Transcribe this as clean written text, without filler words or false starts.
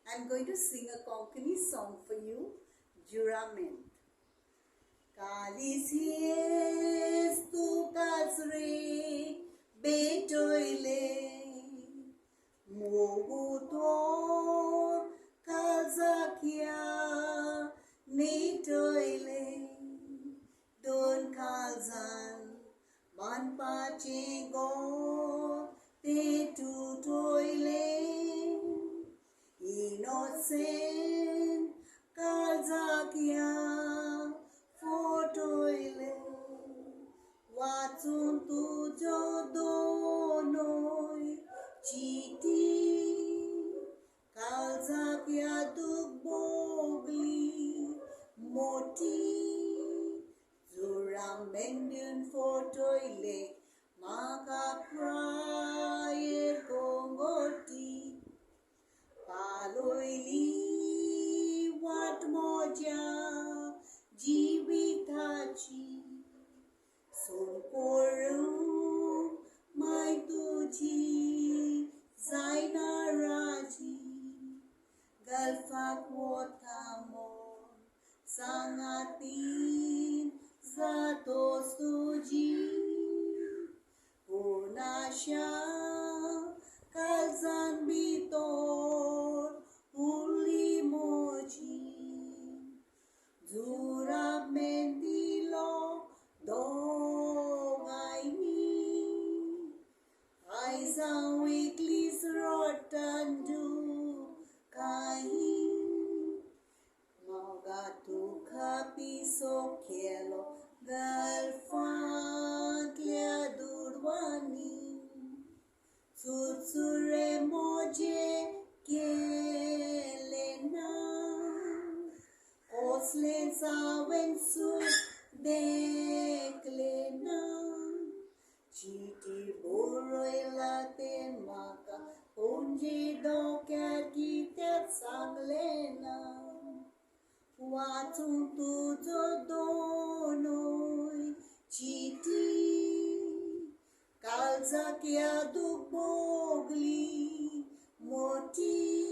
I'm going to sing a Konkani song for you, Jurament. Kalisies tu kasre betoile mogutor kalzakia netoile don kalzan man pachego te tu toile innocent kalzakia fotoile watun tujo donoi chiti kalzakia dugbogli moti zuramendun fotoile maka praye kongoti paloili wat moja जीविताची सोकोरू माय तुझी जायनाराची गल्फाक वतामोन सांगातीन जातोस तुझी पुनाशा काळजान भितर उरली मोजी Juramento dongaini Aizang weeklies rotandu kahi Magatu kapiso kelo galfant lea durwani Tsutsure moje kelena Oslen sawen su deklena Chiti boroi laten maka Onje doker gitet sanglena Watun tujo donoi Chiti Kalzakia dugbogli Moti